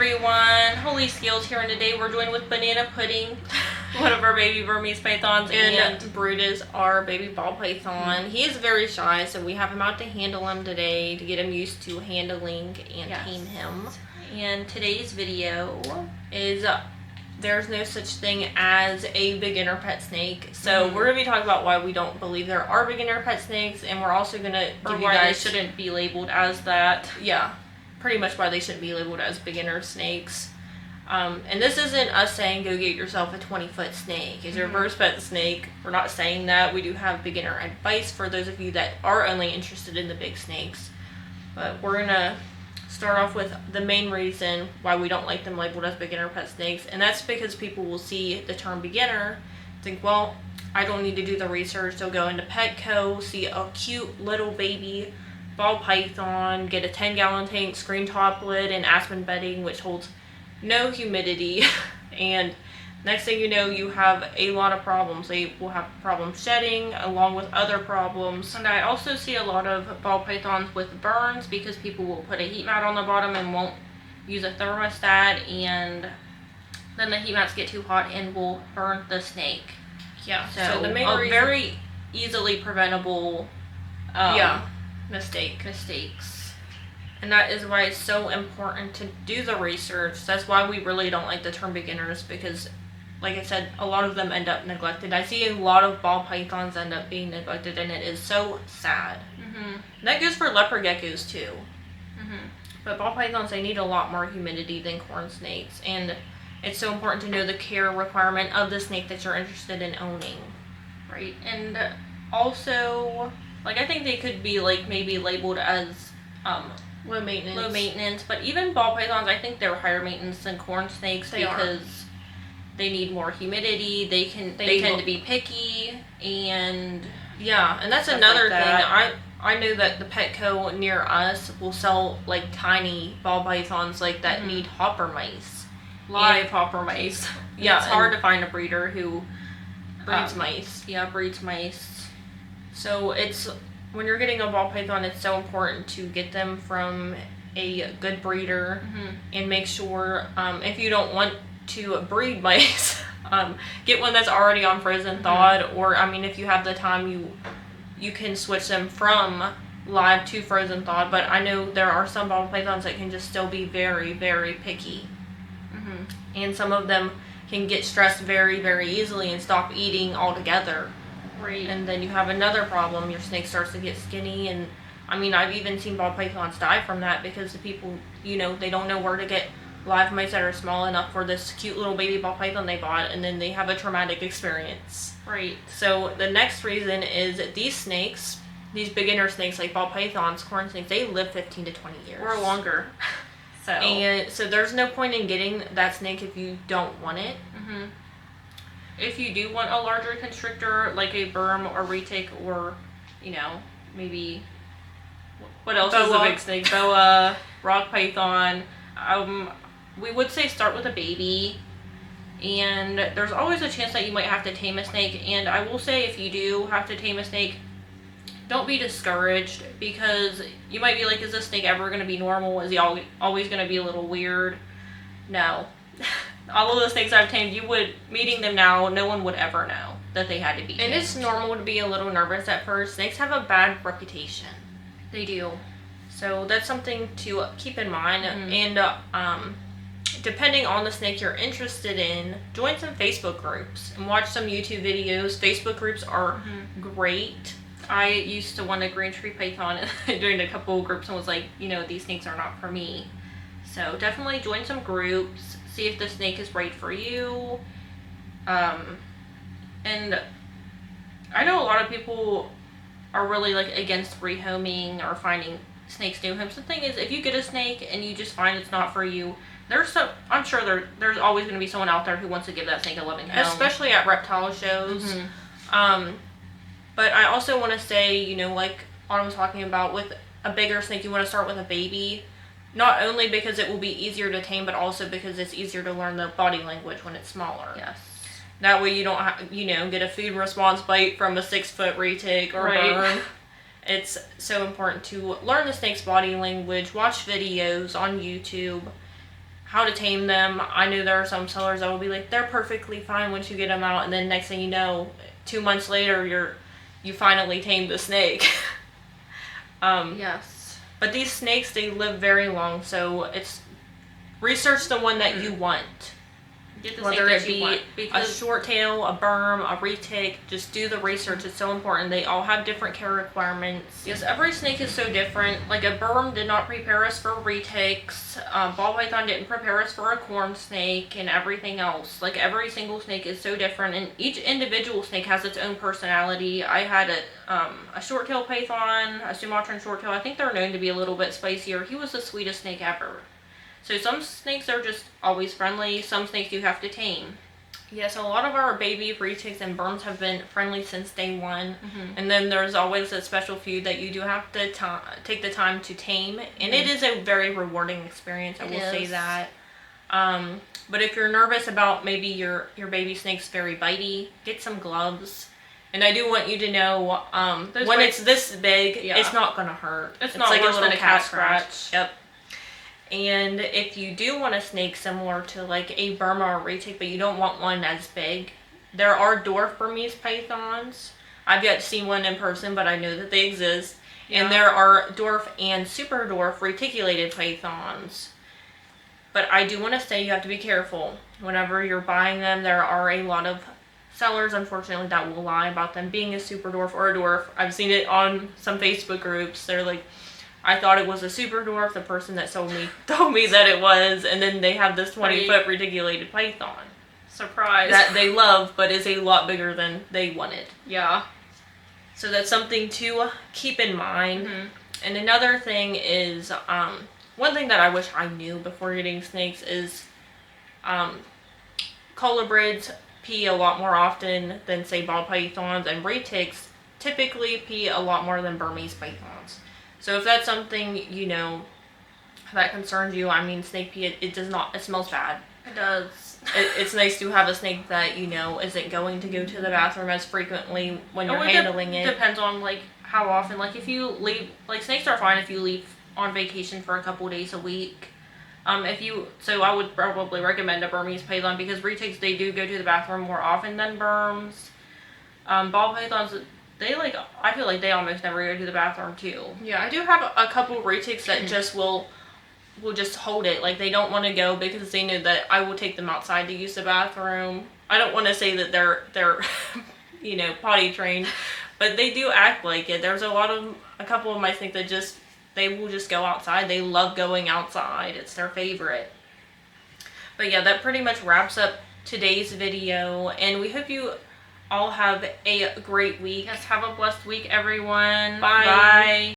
everyone, Holy Skills here, and today we're doing with Banana Pudding, one of our baby Burmese pythons, and Brutus, our baby ball python. He is very shy, so we have him out to handle him today to get him used to handling and tame him. And today's video is there's no such thing as a beginner pet snake. So we're going to be talking about why we don't believe there are beginner pet snakes, and we're also going to give you guys... they shouldn't be labeled as that. Yeah, pretty much why they shouldn't be labeled as beginner snakes. And this isn't us saying go get yourself a 20-foot snake. Is your first pet snake? We're not saying that. We do have beginner advice for those of you that are only interested in the big snakes. But we're going to start off with the main reason why we don't like them labeled as beginner pet snakes, and that's because people will see the term beginner, think, well, I don't need to do the research. They'll go into Petco, see a cute little baby ball python, get a 10-gallon tank, screen top lid, and aspen bedding, which holds no humidity, and next thing you know, you have a lot of problems. They will have problems shedding along with other problems. And I also see a lot of ball pythons with burns because people will put a heat mat on the bottom and won't use a thermostat, and then the heat mats get too hot and will burn the snake. Yeah, so the main reason, very easily preventable mistakes. And that is why it's so important to do the research. That's why we really don't like the term beginners, because like I said, a lot of them end up neglected. I see a lot of ball pythons end up being neglected, and it is so sad. And that goes for leopard geckos too. But ball pythons, they need a lot more humidity than corn snakes, and it's so important to know the care requirement of the snake that you're interested in owning. Right? And also, like, I think they could be like maybe labeled as low maintenance, but even ball pythons, I think they're higher maintenance than corn snakes because they need more humidity. They tend to be picky, and and that's another thing. I know that the Petco near us will sell like tiny ball pythons like that need hopper mice, live hopper mice. Yeah, it's hard to find a breeder who breeds mice. Yeah, breeds mice. So it's, when you're getting a ball python, it's so important to get them from a good breeder and make sure, if you don't want to breed mice, get one that's already on frozen thawed, or I mean, if you have the time, you can switch them from live to frozen thawed. But I know there are some ball pythons that can just still be very, very picky, and some of them can get stressed very, very easily and stop eating altogether. Right. And then you have another problem. Your snake starts to get skinny, and I mean, I've even seen ball pythons die from that because the people, they don't know where to get live mice that are small enough for this cute little baby ball python they bought, and then they have a traumatic experience. Right. So the next reason is that these snakes, these beginner snakes like ball pythons, corn snakes, they live 15 to 20 years. Or longer. So there's no point in getting that snake if you don't want it. If you do want a larger constrictor, like a Burm or retake, or, maybe, what else is a big snake? Boa, rock python. We would say start with a baby, and there's always a chance that you might have to tame a snake. And I will say, if you do have to tame a snake, don't be discouraged, because you might be like, is this snake ever going to be normal? Is he always going to be a little weird? No. All of the snakes I've tamed, meeting them now, no one would ever know that they had to be tamed. And it's normal to be a little nervous at first. Snakes have a bad reputation. They do. So that's something to keep in mind. And depending on the snake you're interested in, join some Facebook groups and watch some YouTube videos. Facebook groups are great. I used to want a green tree python, and I joined a couple of groups and was like, these snakes are not for me. So definitely join some groups. See if the snake is right for you. And I know a lot of people are really like against rehoming or finding snakes new homes. The thing is, if you get a snake and you just find it's not for you, I'm sure there's always going to be someone out there who wants to give that snake a loving home. Especially at reptile shows. But I also want to say, like Autumn was talking about, with a bigger snake, you want to start with a baby. Not only because it will be easier to tame, but also because it's easier to learn the body language when it's smaller. Yes. That way you don't, get a food response bite from a 6-foot retake or burn. It's so important to learn the snake's body language, watch videos on YouTube, how to tame them. I know there are some sellers that will be like, they're perfectly fine once you get them out, and then next thing you know, 2 months later, you finally tamed the snake. Yes. But these snakes, they live very long, so it's research the one that you want. Get the Whether snake it that you want, be a short tail, a berm, a retake, just do the research. It's so important. They all have different care requirements. Yes, every snake is so different. Like a berm did not prepare us for retakes. Ball python didn't prepare us for a corn snake and everything else. Like every single snake is so different, and each individual snake has its own personality. I had a short tail python, a Sumatran short tail. I think they're known to be a little bit spicier. He was the sweetest snake ever. So some snakes are just always friendly. Some snakes you have to tame. Yes, a lot of our baby retakes and berms have been friendly since day one. And then there's always a special few that you do have to take the time to tame. And it is a very rewarding experience, I will say that. But if you're nervous about maybe your baby snake's very bitey, get some gloves. And I do want you to know, when it's this big, it's not going to hurt. It's not like worse a little than a cat cat scratch. Yep. And if you do want a snake similar to like a Burma or retake, but you don't want one as big, there are dwarf Burmese pythons. I've yet to see one in person, but I know that they exist. And there are dwarf and super dwarf reticulated pythons. But I do want to say you have to be careful. Whenever you're buying them, there are a lot of sellers, unfortunately, that will lie about them being a super dwarf or a dwarf. I've seen it on some Facebook groups. They're like, I thought it was a super dwarf. The person that sold me told me that it was, and then they have this 20-foot reticulated python. Surprise. That they love, but is a lot bigger than they wanted. Yeah. So that's something to keep in mind. And another thing is, one thing that I wish I knew before getting snakes is, colubrids pee a lot more often than, say, ball pythons, and retakes typically pee a lot more than Burmese pythons. So if that's something, you know, that concerns you, I mean, snake pee, it does not, it smells bad. It does. It's nice to have a snake that, you know, isn't going to go to the bathroom as frequently when you're handling it. Depends on, like, how often. Like, if you leave, like, snakes are fine if you leave on vacation for a couple days a week. So I would probably recommend a Burmese python, because retakes, they do go to the bathroom more often than berms. Ball pythons, I feel like they almost never go to the bathroom too. Yeah, I do have a couple retakes that just will just hold it. Like, they don't want to go because they know that I will take them outside to use the bathroom. I don't want to say that they're you know, potty trained, but they do act like it. There's a couple of my snakes that they will just go outside. They love going outside. It's their favorite. But yeah, that pretty much wraps up today's video, and we hope you all have a great week. Yes, have a blessed week, everyone. Bye. Bye.